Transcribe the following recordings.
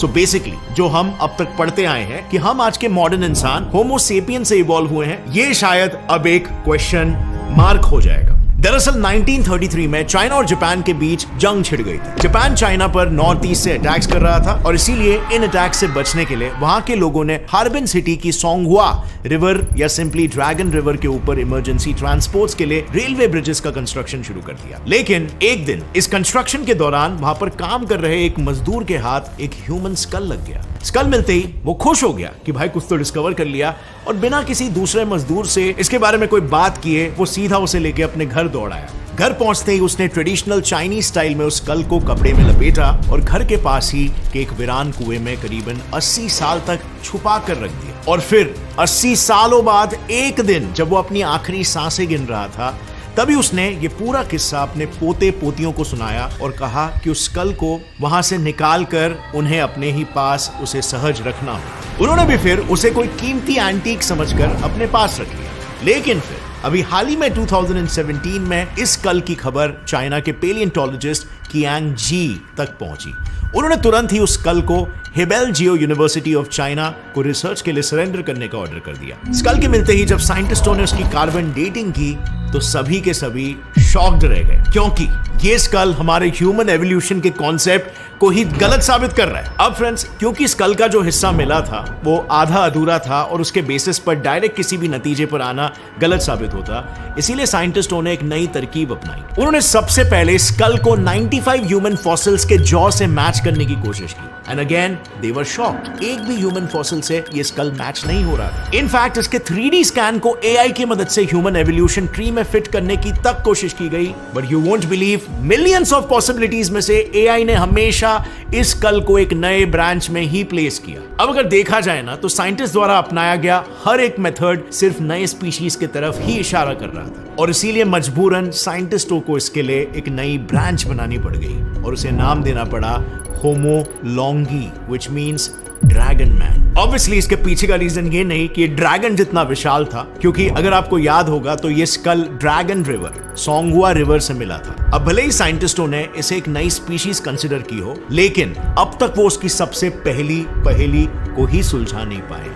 So basically जो हम अब तक पढ़ते आए हैं कि हम आज के मॉडर्न इंसान होमो सेपियन से इवॉल्व हुए हैं, ये शायद अब एक क्वेश्चन मार्क हो जाएगा। दरअसल 1933 में चाइना और जापान के बीच जंग छिड़ गई थी। जापान चाइना पर नॉर्थ ईस्ट से अटैक्स कर रहा था और इसीलिए इन अटैक से बचने के लिए वहां के लोगों ने हार्बिन सिटी की सोंगहुआ रिवर या सिंपली ड्रैगन रिवर के ऊपर इमरजेंसी ट्रांसपोर्ट्स के लिए रेलवे ब्रिजेस का कंस्ट्रक्शन शुरू कर दिया। लेकिन एक दिन इस कंस्ट्रक्शन के दौरान वहां पर काम कर रहे एक मजदूर के हाथ एक ह्यूमन स्कल लग गया। स्कल मिलते ही वो खुश हो गया कि भाई कुछ तो डिस्कवर कर लिया, और बिना किसी दूसरे मजदूर से इसके बारे में कोई बात किए वो सीधा उसे लेके अपने घर दौड़ आया। घर पहुंचते ही उसने ट्रेडिशनल चाइनीज स्टाइल में उस स्कल को कपड़े में लपेटा और घर के पास ही के एक वीरान कुएं में करीबन 80 साल तक छुपा कर रख दिया। और फिर 80 सालों बाद एक दिन जब वो अपनी आखिरी सांसें गिन रहा था, तभी उसने ये पूरा किस्सा अपने पोते पोतियों को सुनाया और कहा कि उस स्कल को वहां से निकाल कर उन्हें अपने ही पास उसे सहज रखना हो। उन्होंने भी फिर उसे कोई कीमती एंटीक समझकर अपने पास रख लिया। लेकिन फिर अभी हाल ही में 2017 में इस स्कल की खबर चाइना के पेलियोंटोलॉजिस्ट कियांग जी तक पहुंची। उन्होंने तुरंत ही उस स्कल को हेबेल जियो यूनिवर्सिटी ऑफ चाइना को रिसर्च के लिए सरेंडर करने का ऑर्डर कर दिया। स्कल के मिलते ही जब साइंटिस्टों ने उसकी कार्बन डेटिंग की तो सभी के सभी शॉक्ड रह गए, क्योंकि ये स्कल हमारे ह्यूमन एवोल्यूशन के कॉन्सेप्ट को ही गलत साबित कर रहा है। अब फ्रेंड्स, क्योंकि स्कल का जो हिस्सा मिला था वो आधा अधूरा था और उसके बेसिस पर डायरेक्ट किसी भी नतीजे पर आना गलत साबित होता, इसीलिए साइंटिस्टों ने एक नई तरकीब अपनाई। उन्होंने सबसे पहले स्कल को 95 ह्यूमन फॉसिल्स के जॉ से मैच करने की कोशिश की। And again they were shocked, एक भी ह्यूमन फॉसिल से ये स्कल मैच नहीं हो रहा था। इनफैक्ट इसके 3D स्कैन को AI की मदद से ह्यूमन एवोल्यूशन ट्री में फिट करने की तक कोशिश की गई, but you won't believe, millions of possibilities में से AI ने हमेशा इस स्कल को एक नए ब्रांच में ही प्लेस किया। अब अगर देखा जाए ना, तो साइंटिस्ट द्वारा अपनाया गया हर एक मेथड सिर्फ नए स्पीशीज की तरफ ही इशारा कर रहा था, और इसीलिए मजबूरन साइंटिस्टों को इसके लिए एक नई ब्रांच बनानी पड़ गई और उसे नाम देना पड़ा Homo longi, which means dragon man. Obviously इसके पीछे का रीजन ये नहीं कि ड्रैगन जितना विशाल था, क्योंकि अगर आपको याद होगा तो ये स्कल ड्रैगन रिवर, सोंगहुआ रिवर से मिला था। अब भले ही साइंटिस्टों ने इसे एक नई स्पीशीज कंसिडर की हो, लेकिन अब तक वो उसकी सबसे पहली पहेली को ही सुलझा नहीं पाए,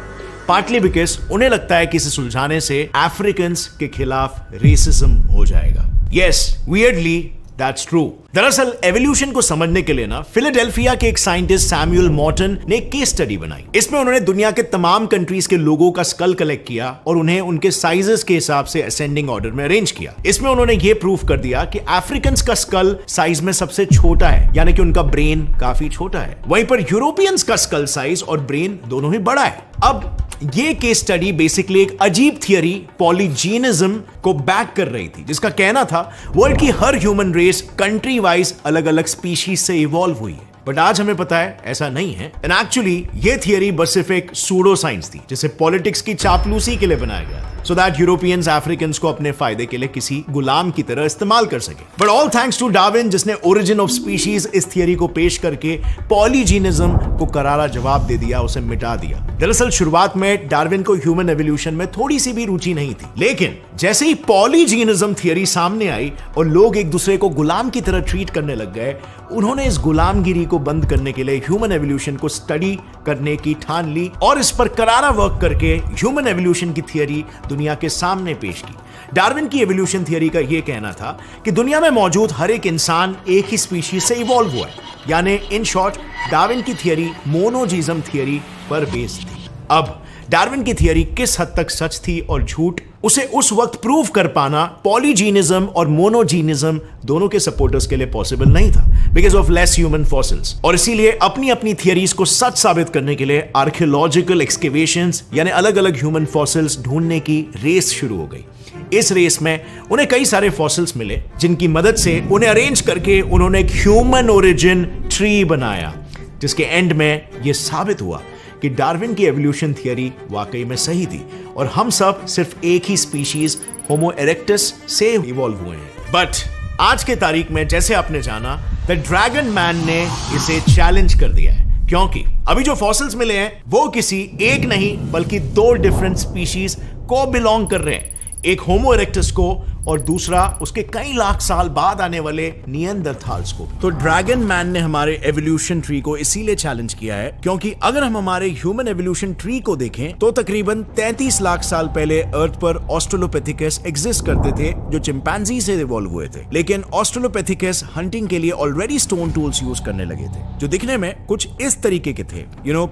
पार्टली बिकॉज उन्हें लगता है कि इसे सुलझाने से अफ्रीकन्स के खिलाफ रेसिज्म हो जाएगा। Yes, weirdly that's true. दरअसल एवोल्यूशन को समझने के लिए ना फिलाडेल्फिया के एक साइंटिस्ट सैमुअल मॉर्टन ने एक केस स्टडी बनाई। इसमें उन्होंने दुनिया के तमाम कंट्रीज के लोगों का स्कल कलेक्ट किया और उन्हें उनके साइजेस के हिसाब से असेंडिंग ऑर्डर में अरेंज किया। इसमें उन्होंने ये प्रूफ कर दिया कि अफ्रीकन्स का स्कल साइज में सबसे छोटा है, यानी कि उनका ब्रेन काफी छोटा है। वहीं पर यूरोपियंस का स्कल साइज और ब्रेन दोनों ही बड़ा है। अब ये केस स्टडी बेसिकली एक अजीब थियरी पॉलीजीनिज्म को बैक कर रही थी, जिसका कहना था वर्ल्ड की हर ह्यूमन रेस कंट्री वाइज अलग अलग स्पीशीज से इवॉल्व हुई है। बट आज हमें पता है ऐसा नहीं है, एंड एक्चुअली ये थियरी बस सिर्फ एक सूडो साइंस थी, जिसे पॉलिटिक्स की चापलूसी के लिए बनाया गया, सो दैट यूरोपियंस अफ्रीकन्स को अपने फायदे के लिए किसी गुलाम की तरह इस्तेमाल कर सके। But all thanks to Darwin, जिसने ओरिजिन ऑफ स्पीशीज इस थियरी को पेश करके पॉलीजीनिज्म को करारा जवाब दे दिया, उसे मिटा दिया। दरअसल शुरुआत में डार्विन को ह्यूमन एवोल्यूशन में थोड़ी सी भी रुचि नहीं थी, लेकिन जैसे ही पॉलीजीनिज्म थियरी सामने आई और लोग एक दूसरे को गुलाम की तरह ट्रीट करने लग गए, उन्होंने इस गुलामगिरी को बंद करने के लिए ह्यूमन एवोल्यूशन को स्टडी करने की ठान ली और इस पर करारा वर्क करके ह्यूमन एवोल्यूशन की थियरी दुनिया के सामने पेश की। डार्विन की एवोल्यूशन थियरी का यह कहना था कि दुनिया में मौजूद हर एक इंसान एक ही स्पीशीज से इवॉल्व हुआ है, यानी इन शॉर्ट डार्विन की थियरी मोनोजिज्म थियरी पर बेस्ड थी। अब डार्विन की थियरी किस हद तक सच थी और झूठ, उसे उस वक्त प्रूव कर पाना पॉलीजीनिज्म और मोनोजीनिज्म दोनों के सपोर्टर्स के लिए पॉसिबल नहीं था, because of less human fossils. और इसीलिए अपनी अपनी थियरीज को सच साबित करने के लिए आर्कियोलॉजिकल एक्सकेवेशंस यानी अलग अलग ह्यूमन फॉसिल्स ढूंढने की रेस शुरू हो गई। इस रेस में उन्हें कई सारे फॉसिल्स मिले, जिनकी मदद से उन्हें अरेंज करके उन्होंने एक ह्यूमन ओरिजिन ट्री बनाया, जिसके एंड में यह साबित हुआ कि डार्विन की एवोल्यूशन थियरी वाकई में सही थी और हम सब सिर्फ एक ही स्पीशीज होमो इरेक्टस से इवॉल्व हुए हैं। बट आज के तारीख में जैसे आपने जाना, द ड्रैगन मैन ने इसे चैलेंज कर दिया है, क्योंकि अभी जो फॉसिल्स मिले हैं वो किसी एक नहीं बल्कि दो डिफरेंट स्पीशीज को बिलोंग कर रहे हैं। एक होमो इरेक्टस को और दूसरा उसके कई लाख साल बाद आने वाले निएंडरथाल्स को। तो ड्रैगन मैन ने हमारे एवोल्यूशन ट्री को इसीलिए चैलेंज किया है क्योंकि अगर हम हमारे ह्यूमन एवोल्यूशन ट्री को देखें तो तकरीबन 33 लाख साल पहले अर्थ पर ऑस्ट्रेलोपिथेकस एग्जिस्ट करते थे जो चिंपैंजी से इवॉल्व हुए थे, लेकिन ऑस्ट्रेलोपिथेकस हंटिंग के लिए ऑलरेडी स्टोन टूल्स यूज करने लगे थे जो दिखने में कुछ इस तरीके के थे,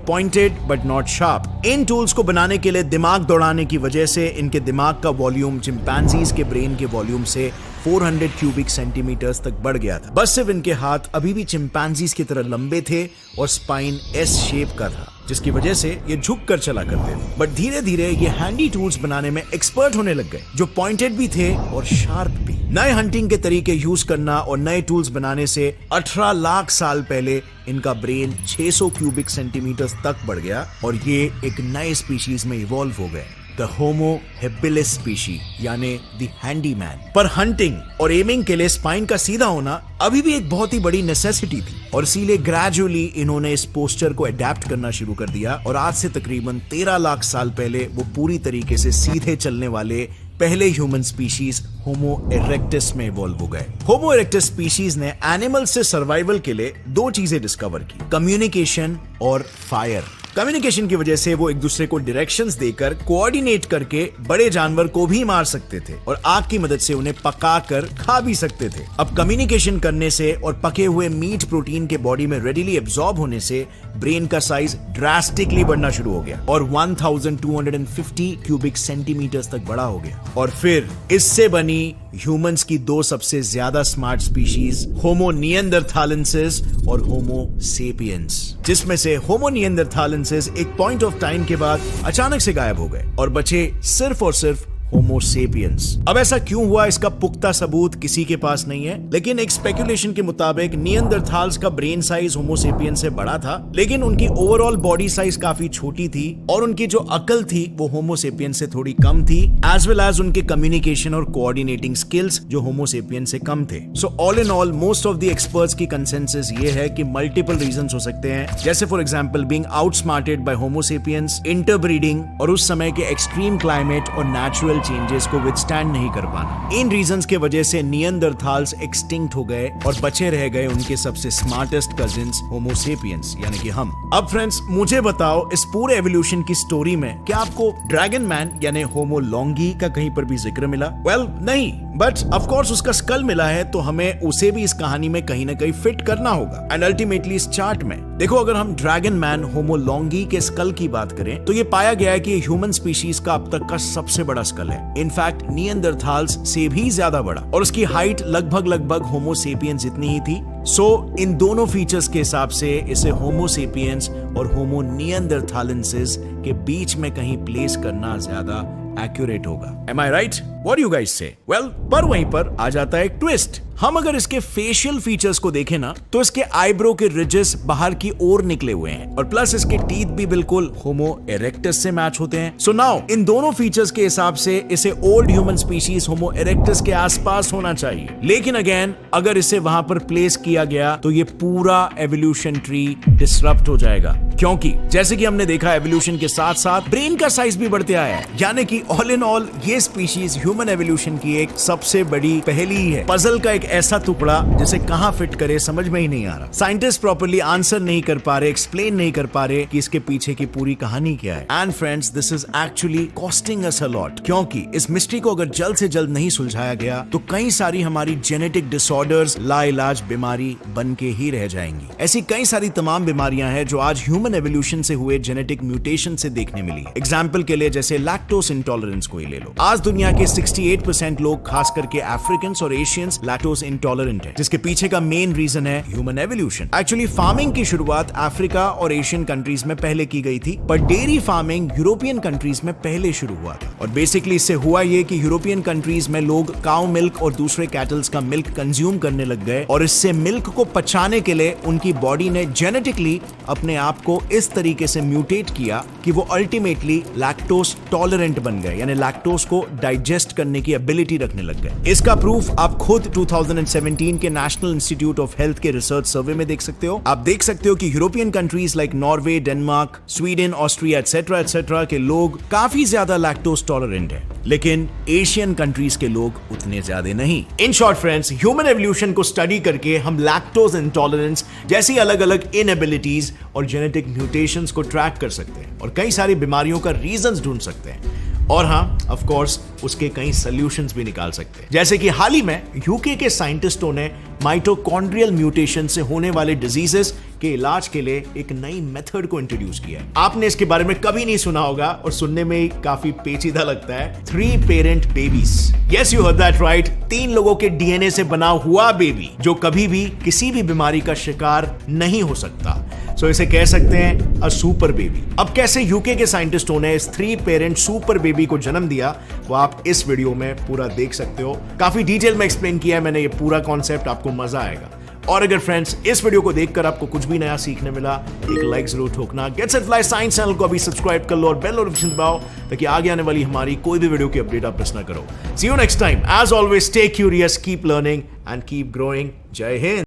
pointed but not sharp. In tools को बनाने के लिए दिमाग दौड़ाने की वजह से इनके दिमाग का वॉल्यूम चिंपैंजीज के ब्रेन के वॉल्यूम से 400 क्यूबिक सेंटीमीटर्स तक बढ़ गया था। बस सिर्फ इनके हाथ अभी भी चिंपैंजीज की तरह लंबे थे और स्पाइन एस शेप का था जिसकी वजह से ये झुक कर चला करते थे। बट धीरे धीरे ये हैंडी टूल्स बनाने में एक्सपर्ट होने लग गए जो पॉइंटेड भी थे और शार्प भी। नए हंटिंग के तरीके यूज करना और नए टूल्स बनाने से 18 लाख साल पहले इनका ब्रेन 600 क्यूबिक सेंटीमीटर्स तक बढ़ गया और ये एक नए स्पीशीज में इवॉल्व हो गए, द होमो हेबिलिस स्पीशी यानी द हैंडीमैन। पर हंटिंग और एमिंग के लिए स्पाइन का सीधा होना अभी भी एक बहुत ही बड़ी नेसेसिटी थी और इसीलिए ग्रेजुअली इन्होंने इस पोस्चर को अडेप्ट करना शुरू कर दिया और आज से तकरीबन 13 लाख साल पहले वो पूरी तरीके से सीधे चलने वाले पहले ह्यूमन स्पीशीज होमो इरेक्टस में इवॉल्व हो गए। होमो इरेक्टस स्पीशीज ने एनिमल से सर्वाइवल के लिए दो चीजें डिस्कवर की, कम्युनिकेशन और फायर। कम्युनिकेशन की वजह से वो एक दूसरे को डायरेक्शंस देकर कोऑर्डिनेट करके बड़े जानवर को भी मार सकते थे और आग की मदद से उन्हें पकाकर खा भी सकते थे। अब कम्युनिकेशन करने से और पके हुए मीट प्रोटीन के बॉडी में रेडिली एब्जॉर्ब होने से ब्रेन का साइज ड्रास्टिकली बढ़ना शुरू हो गया और 1250 क्यूबिक सेंटीमीटर्स तक बड़ा हो गया। और फिर इससे बनी ह्यूमंस की दो सबसे ज्यादा स्मार्ट स्पीशीज, होमो निएंडरथालेंसिस और होमो सेपियंस, जिसमें से होमो निएंडरथालेंसिस एक पॉइंट ऑफ टाइम के बाद अचानक से गायब हो गए और बचे सिर्फ और सिर्फ होमो सेपियंस। अब ऐसा क्यों हुआ इसका पुख्ता सबूत किसी के पास नहीं है, लेकिन एक स्पेकुलेशन के मुताबिक निएंडरथाल्स का ब्रेन साइज होमो सेपियंस से बड़ा था लेकिन उनकी ओवरऑल बॉडी साइज काफी छोटी थी और उनकी जो अकल थी वो होमो सेपियंस से थोड़ी कम थी, एज वेल एज उनके कम्युनिकेशन और कोऑर्डिनेटिंग स्किल्स जो होमो सेपियंस से कम थे। So all in all most of the experts की कंसेंसस ये है कि मल्टीपल रीजंस हो सकते हैं, जैसे for example being outsmarted by homo sapiens, interbreeding और उस समय के एक्सट्रीम क्लाइमेट और नेचुरल चेंजेस को विथस्टैंड नहीं कर पाना। इन रीजंस के वजह से निएंडरथाल्स एक्सटिंक्ट हो गए और बचे रह गए उनके सबसे स्मार्टेस्ट कजिन्स होमो सेपियंस यानी कि हम। अब फ्रेंड्स मुझे बताओ इस पूरे एवोल्यूशन की स्टोरी में क्या आपको ड्रैगन मैन यानी होमो लोंगी का कहीं पर भी जिक्र मिला? वेल नहीं, बट ऑफ कोर्स उसका स्कल मिला है तो हमें उसे भी इस कहानी में कहीं ना कहीं फिट करना होगा एंड अल्टीमेटली इस चार्ट में देखो, अगर हम ड्रैगन मैन होमो लोंगी के स्कल की बात करें तो ये पाया गया है कि ह्यूमन स्पीशीज का अब तक का सबसे बड़ा स्कल है, इनफैक्ट निएंडरथाल्स से भी ज्यादा बड़ा, और उसकी हाइट लगभग होमो सेपियंस जितनी ही थी। सो इन दोनों फीचर्स के हिसाब से इसे होमो सेपियंस और होमो निएंडरथालेंसिस के बीच में कहीं प्लेस करना ज्यादा एक्यूरेट होगा। Am I right? What do you guys say? Well, पर वहीं पर आ जाता है एक ट्विस्ट। हम अगर इसके फेशियल फीचर्स को देखें ना तो इसके आईब्रो के रिजेस बाहर की ओर निकले हुए हैं और प्लस इसके टीथ भी बिल्कुल होमो इरेक्टस से मैच होते हैं। सो नाउ इन दोनों फीचर्स के हिसाब से इसे ओल्ड ह्यूमन स्पीशीज होमो इरेक्टस के आसपास होना चाहिए, लेकिन अगेन अगर इसे वहां पर प्लेस किया गया तो ये पूरा एवोल्यूशन ट्री डिसरप्ट हो जाएगा, क्योंकि जैसे कि हमने देखा एवोल्यूशन के साथ साथ ब्रेन का साइज भी बढ़ते आया है, यानी कि ऑल इन ऑल ये स्पीशीज ह्यूमन एवोल्यूशन की एक सबसे बड़ी पहेली ही है, पजल का एक ऐसा टुकड़ा जिसे कहां फिट करे समझ में ही नहीं आ रहा। साइंटिस्ट प्रॉपर्ली आंसर नहीं कर पा रहे, एक्सप्लेन नहीं कर पा रहे कि इसके पीछे की पूरी कहानी क्या है। And friends this is actually costing us a lot, क्योंकि इस मिस्ट्री को अगर जल्द से जल्द नहीं सुलझाया गया तो कई सारी हमारी जेनेटिक डिसऑर्डर्स लाइलाज बीमारी बन के ही रह जाएंगी। ऐसी कई सारी तमाम बीमारियां हैं जो आज ह्यूमन एवोल्यूशन से हुए जेनेटिक म्यूटेशन से देखने मिली है। एग्जाम्पल के लिए जैसे लैक्टोस इंटॉलरेंस को ही ले लो। आज दुनिया के 68% लोग खास करके अफ्रीकन और एशियंस लैक्टोस इंटॉलरेंट है, जिसके पीछे का मेन रीजन है ह्यूमन एवोल्यूशन। एक्चुअली फार्मिंग की शुरुआत अफ्रीका और एशियन कंट्रीज में पहले की गई थी, पर डेयरी फार्मिंग यूरोपियन कंट्रीज में पहले शुरू हुआ था। और बेसिकली इससे हुआ ये कि यूरोपियन कंट्रीज में लोग काउ मिल्क और दूसरे कैटल्स का मिल्क कंज्यूम करने लग गए और इससे मिल्क को पचाने के लिए उनकी बॉडी ने जेनेटिकली अपने आप को इस तरीके से म्यूटेट किया कि वो अल्टीमेटली लैक्टोस टॉलरेंट बन गए, यानी लैक्टोस को डाइजेस्ट करने की एबिलिटी रखने लग गए। इसका प्रूफ आप खुद 2017 के नेशनल इंस्टीट्यूट ऑफ हेल्थ के रिसर्च सर्वे में देख सकते हो। आप देख सकते हो कि European countries like Norway, Denmark, Sweden, Austria etcetera के लोग काफी ज्यादा लैक्टोस टॉलरेंट है। लेकिन एशियन कंट्रीज के लोग उतने ज्यादा नहीं। In short friends, human evolution को स्टडी करके हम लैक्टोज इंटॉलरेंस जैसी अलग अलग इनएबिलिटीज और जेनेटिक म्यूटेशंस को ट्रैक कर सकते हैं और कई सारी बीमारियों का रीजंस ढूंढ सकते हैं और हाँ, ऑफ कोर्स उसके कई सॉल्यूशंस भी निकाल सकते हैं। जैसे कि हाल ही में यूके के साइंटिस्टों ने माइटोकॉन्ड्रियल म्यूटेशन से होने वाले डिजीजेस के इलाज के लिए एक नई मेथड को इंट्रोड्यूस किया है। आपने इसके बारे में कभी नहीं सुना होगा और सुनने में काफी पेचीदा लगता है। 3 parent babies. Yes, you heard that right. 3 लोगों के डीएनए से बना हुआ बेबी जो कभी भी किसी भी बीमारी का शिकार नहीं हो सकता। सो इसे कह सकते हैं अ सुपर बेबी। अब कैसे यूके के साइंटिस्टों ने इस 3 पेरेंट सुपर बेबी को जन्म दिया, वो आप इस वीडियो में पूरा देख सकते हो। काफी डिटेल में एक्सप्लेन किया है मैंने ये पूरा कॉन्सेप्ट, आपको मजा आएगा। और अगर फ्रेंड्स इस वीडियो को देखकर आपको कुछ भी नया सीखने मिला, एक लाइक जरूर ठोकना। गेट्स एंड फ्लाई साइंस चैनल को अभी सब्सक्राइब कर लो और बेल नोटिफिकेशन दबाओ ताकि आगे आने वाली हमारी कोई भी वीडियो की अपडेट आप मिस ना करो। See you next time. As always, stay curious, keep learning and keep growing. जय हिंद।